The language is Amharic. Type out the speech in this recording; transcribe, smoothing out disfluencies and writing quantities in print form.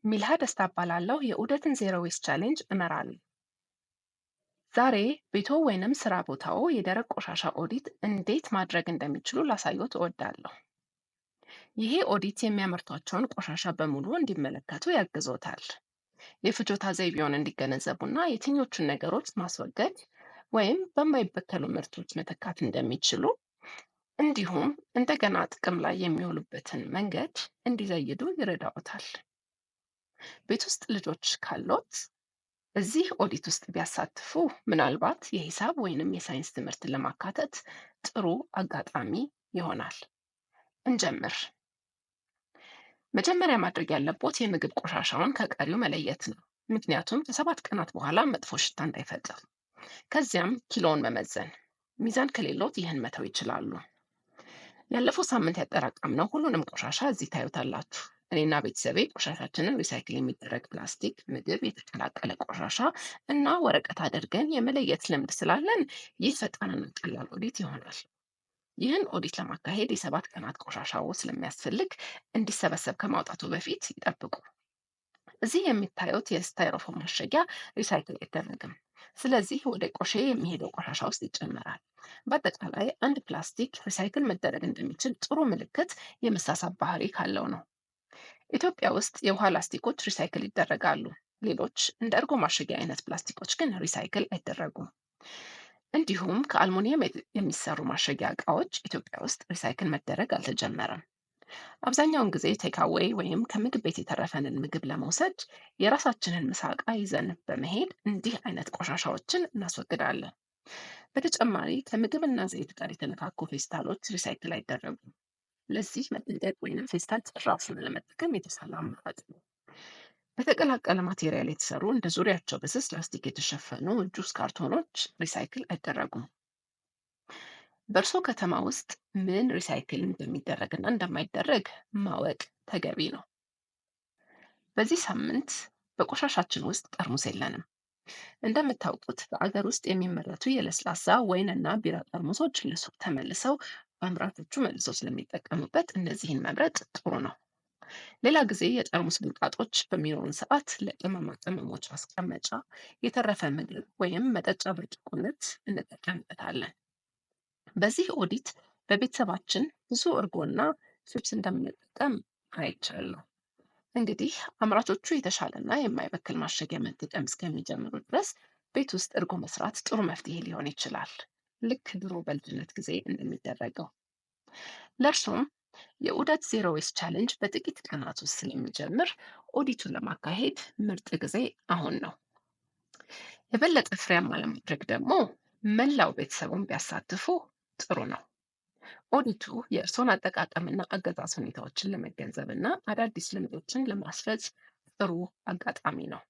ሚልሃ ደስታ እባላለሁ። የዑደትን ዜሮ ዌስት ቻሌንጅ እመራለሁ። ዛሬ ቤቶ ወይንም ስራ ቦታው የደረቅ ቆሻሻ ኦዲት እንዴት ማድረግ እንደሚችሉ ላሳዮት እወዳለሁ። ይሄ ኦዲት የሚያመርቷቸውን ቆሻሻ በሙሉ እንዲመለከቱ ያግዞታል። የፍጆታ ዘይቤውን እንዲገነዘቡና የትኞቹን ነገሮች ማስወገድ ወይም በማይበከሉ ምርቶች መተካት እንደሚችሉ እንዲሁም እንደገና ጥቅም ላይ የሚውሉበትን መንገድ እንዲዘይዱ ይረዳዎታል። ቤት ውስጥ ልጆች ካሎት እዚህ ኦዲት ውስጥ ቢያሳትፉ ምናልባት የሂሳብ ወይንም የሳይንስ ትምህርትን ለማካተት ጥሩ አጋጣሚ ይሆናል። እንጀምር። መጀመሪያ ማድረግ ያለቦት የምግብ ቆሻሻውን ከቀሪው መለየት ነው። ምክንያቱም ከሰባት ቀናት በኋላ መጥፎ ሽታ እንዳይፈጥር። ከዚያም ኪሎውን መመዘን። ሚዛን ከሌሎት ይህን መተው ይችላሉ። ያለፈው ሳምንት ያጠራቀምነው ሁሉንም ቆሻሻ እዚህ ታዩታላችሁ። እኔና ቤተሰቤ ቆሻሻችንን ሪሳይክል የሚደረግ ፕላስቲክ፣ ምግብ፣ የተቀላቀለ ቆሻሻ እና ወረቀት አድርገን የመለየት ልምድ ስላለን ይህ ፈጣንና ቀላል ኦዲት ይሆናል። ይህን ኦዲት ለማካሄድ የሰባት ቀናት ቆሻሻው ስለሚያስፈልግ እንዲሰበሰብ ከማውጣቱ በፊት ይጠብቁ። እዚህ የሚታዩት የስታይሮፎም ማሸጊያ ሪሳይክል አይደረግም። ስለዚህ ወደ ቆሼ የሚሄደው ቆሻሻ ውስጥ ይጨመራል። በአጠቃላይ አንድ ፕላስቲክ ሪሳይክል መደረግ እንደሚችል ጥሩ ምልክት የመሳሳብ ባህሪ ካለው ነው። ኢትዮጵያ ውስጥ የውሃ ላስቲኮች ሪሳይክል ይደረጋሉ። ሌሎች እንደ እርጎ ማሸጊያ አይነት ፕላስቲኮች ግን ሪሳይክል አይደረጉም። እንዲሁም ከአልሙኒየም የሚሰሩ ማሸጊያ እቃዎች ኢትዮጵያ ውስጥ ሪሳይክል መደረግ አልተጀመረም። አብዛኛውን ጊዜ ቴካዌይ ወይም ከምግብ ቤት የተረፈንን ምግብ ለመውሰድ የራሳችንን ምሳ ዕቃ ይዘን በመሄድ እንዲህ አይነት ቆሻሻዎችን እናስወግዳለን። በተጨማሪ ከምግብና ዘይት ጋር የተነካኩ ፌስታሎች ሪሳይክል አይደረጉም። ለዚህ መጠንቀቅ ወይንም ፌስታል ጭራሹን ለመጠቀም የተሻለ አማራጭ ነው። በተቀላቀለ ማቴሪያል የተሰሩ እንደ ዙሪያቸው በስስ ላስቲክ የተሸፈኑ ጁስ ካርቶኖች ሪሳይክል አይደረጉም። በእርሶ ከተማ ውስጥ ምን ሪሳይክል እንደሚደረግና እንደማይደረግ ማወቅ ተገቢ ነው። በዚህ ሳምንት በቆሻሻችን ውስጥ ጠርሙስ የለንም። እንደምታውቁት በአገር ውስጥ የሚመረቱ የለስላሳ ወይንና ቢራ ጠርሙሶች ለሱቅ ተመልሰው በአምራቾቹ መልሰው ስለሚጠቀሙበት እነዚህን መምረጥ ጥሩ ነው። ሌላ ጊዜ የጠርሙስ ብልቃጦች በሚኖሩን ሰዓት ለቅመማ ቅመሞች ማስቀመጫ የተረፈ ምግብ ወይም መጠጫ ብርጭቆነት እንጠቀምበታለን። በዚህ ኦዲት በቤተሰባችን ብዙ እርጎና ቺፕስ እንደምንጠቀም አይቻለሁ። እንግዲህ አምራቾቹ የተሻለና የማይበክል ማሸጊያ መጠቀም እስከሚጀምሩ ድረስ ቤት ውስጥ እርጎ መስራት ጥሩ መፍትሄ ሊሆን ይችላል። ልክ ድሮ በልጅነት ጊዜ እንደሚደረገው። ለእርሱም የዑደት ዜሮ ዌስት ቻሌንጅ በጥቂት ቀናት ውስጥ ስለሚጀምር ኦዲቱን ለማካሄድ ምርጥ ጊዜ አሁን ነው። የበለጠ ፍሬያማ ለማድረግ ደግሞ መላው ቤተሰቡን ቢያሳትፉ ጥሩ ነው። ኦዲቱ የእርሶን አጠቃቀምና አገዛዝ ሁኔታዎችን ለመገንዘብ እና አዳዲስ ልምዶችን ለማስረጽ ጥሩ አጋጣሚ ነው።